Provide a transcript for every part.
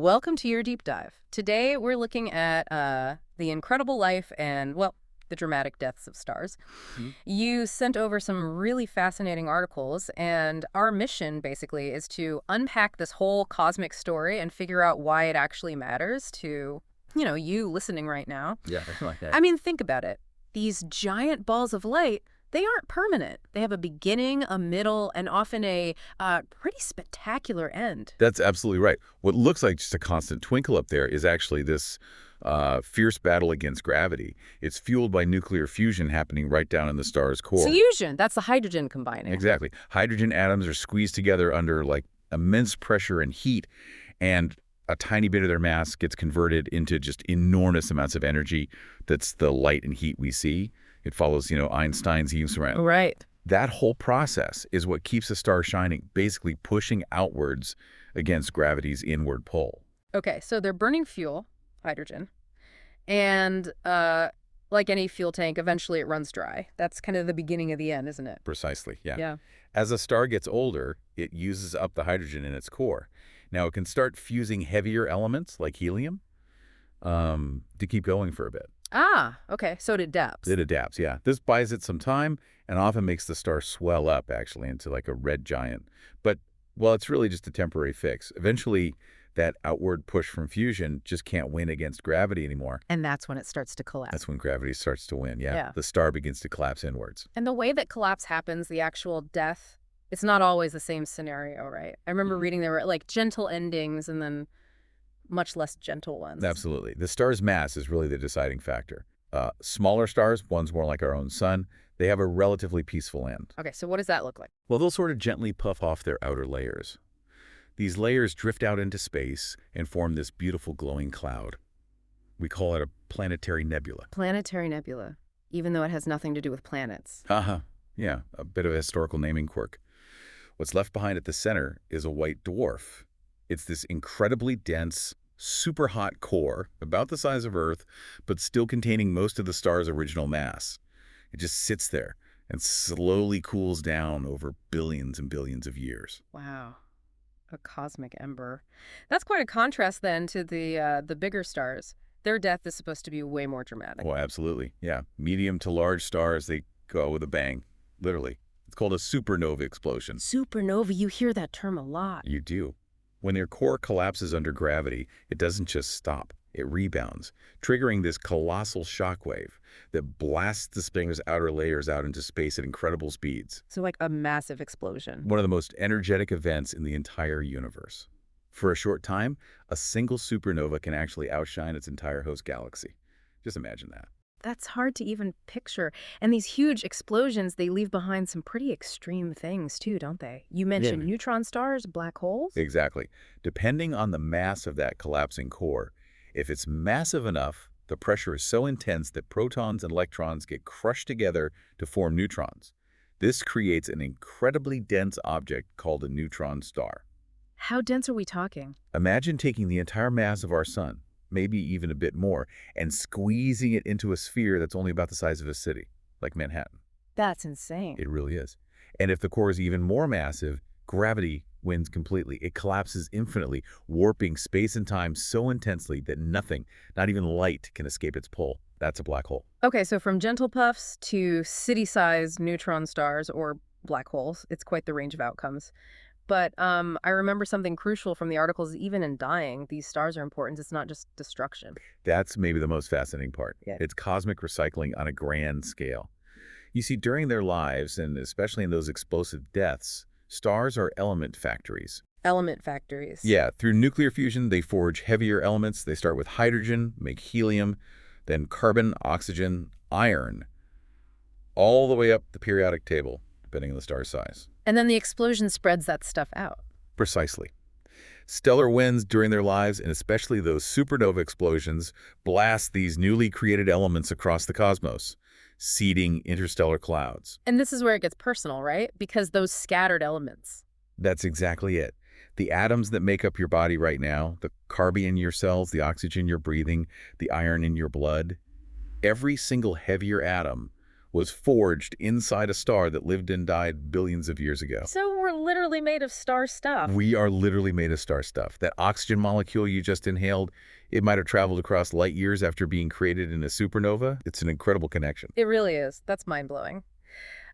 Welcome to your deep dive. Today we're looking at the incredible life and, well, the dramatic deaths of stars. Mhm. You sent over some really fascinating articles, and our mission basically is to unpack this whole cosmic story and figure out why it actually matters to, you listening right now. Yeah, I like that. I mean, think about it. These giant balls of light, they aren't permanent. They have a beginning, a middle, and often a pretty spectacular end. That's absolutely right. What looks like just a constant twinkle up there is actually this fierce battle against gravity. It's fueled by nuclear fusion happening right down in the star's core. Fusion, that's the hydrogen combining. Exactly. Hydrogen atoms are squeezed together under like immense pressure and heat, and a tiny bit of their mass gets converted into just enormous amounts of energy. That's the light and heat we see. It follows, Einstein's Eve's around. Right. That whole process is what keeps a star shining, basically pushing outwards against gravity's inward pull. Okay, so they're burning fuel, hydrogen, and like any fuel tank, eventually it runs dry. That's kind of the beginning of the end, isn't it? Precisely, yeah. Yeah. As a star gets older, it uses up the hydrogen in its core. Now, it can start fusing heavier elements like helium to keep going for a bit. Ah, okay, so it adapts. It adapts, yeah. This buys it some time and often makes the star swell up, actually, into like a red giant. But, well, it's really just a temporary fix. Eventually, that outward push from fusion just can't win against gravity anymore. And that's when it starts to collapse. That's when gravity starts to win, yeah. Yeah. The star begins to collapse inwards. And the way that collapse happens, the actual death, it's not always the same scenario, right? I remember reading there were like gentle endings and then much less gentle ones. Absolutely. The star's mass is really the deciding factor. Smaller stars, ones more like our own sun, they have a relatively peaceful end. Okay, so what does that look like? Well, they'll sort of gently puff off their outer layers. These layers drift out into space and form this beautiful glowing cloud. We call it a planetary nebula. Planetary nebula, even though it has nothing to do with planets. Uh-huh. Yeah, a bit of a historical naming quirk. What's left behind at the center is a white dwarf. It's this incredibly dense, super hot core, about the size of Earth, but still containing most of the star's original mass. It just sits there and slowly cools down over billions and billions of years. Wow. A cosmic ember. That's quite a contrast then to the bigger stars. Their death is supposed to be way more dramatic. Oh, absolutely. Yeah. Medium to large stars, they go with a bang, literally. It's called a supernova explosion. Supernova, you hear that term a lot. You do. When their core collapses under gravity, it doesn't just stop. It rebounds, triggering this colossal shockwave that blasts the spin's outer layers out into space at incredible speeds. So like a massive explosion. One of the most energetic events in the entire universe. For a short time, a single supernova can actually outshine its entire host galaxy. Just imagine that. That's hard to even picture. And these huge explosions, they leave behind some pretty extreme things too, don't they? You mentioned neutron stars, black holes? Exactly. Depending on the mass of that collapsing core, if it's massive enough, the pressure is so intense that protons and electrons get crushed together to form neutrons. This creates an incredibly dense object called a neutron star. How dense are we talking? Imagine taking the entire mass of our sun, maybe even a bit more, and squeezing it into a sphere that's only about the size of a city, like Manhattan. That's insane. It really is. And if the core is even more massive, gravity wins completely. It collapses infinitely, warping space and time so intensely that nothing, not even light, can escape its pull. That's a black hole. Okay, so from gentle puffs to city-sized neutron stars or black holes, it's quite the range of outcomes. But I remember something crucial from the articles, even in dying, these stars are important. It's not just destruction. That's maybe the most fascinating part. Yeah. It's cosmic recycling on a grand scale. You see, during their lives, and especially in those explosive deaths, stars are element factories. Element factories. Yeah, through nuclear fusion, they forge heavier elements. They start with hydrogen, make helium, then carbon, oxygen, iron, all the way up the periodic table, depending on the star's size. And then the explosion spreads that stuff out. Precisely. Stellar winds during their lives, and especially those supernova explosions, blast these newly created elements across the cosmos, seeding interstellar clouds. And this is where it gets personal, right? Because those scattered elements. That's exactly it. The atoms that make up your body right now, the carbon in your cells, the oxygen you're breathing, the iron in your blood, every single heavier atom was forged inside a star that lived and died billions of years ago. So we're literally made of star stuff. We are literally made of star stuff. That oxygen molecule you just inhaled, it might have traveled across light years after being created in a supernova. It's an incredible connection. It really is. That's mind-blowing.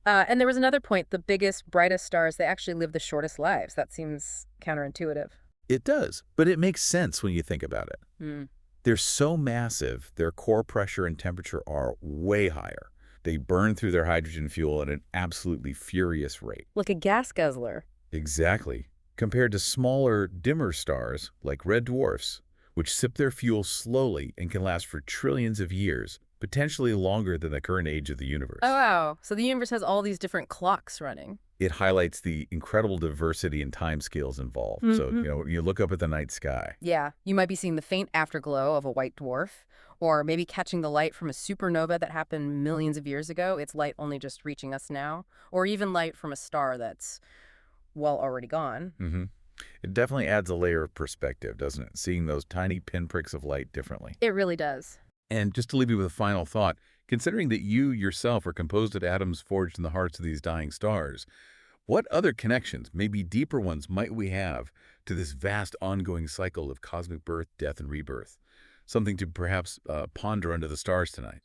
And there was another point. The biggest, brightest stars, they actually live the shortest lives. That seems counterintuitive. It does, but it makes sense when you think about it. Hmm. They're so massive, their core pressure and temperature are way higher. They burn through their hydrogen fuel at an absolutely furious rate. Like a gas guzzler. Exactly. Compared to smaller, dimmer stars like red dwarfs, which sip their fuel slowly and can last for trillions of years, potentially longer than the current age of the universe. Oh, wow. So the universe has all these different clocks running. It highlights the incredible diversity and timescales involved. So, you look up at the night sky. Yeah, you might be seeing the faint afterglow of a white dwarf, or maybe catching the light from a supernova that happened millions of years ago. It's light only just reaching us now, or even light from a star that's, well, already gone. It definitely adds a layer of perspective, doesn't it? Seeing those tiny pinpricks of light differently. It really does. And just to leave you with a final thought, considering that you yourself are composed of atoms forged in the hearts of these dying stars, what other connections, maybe deeper ones, might we have to this vast ongoing cycle of cosmic birth, death, and rebirth? Something to perhaps ponder under the stars tonight.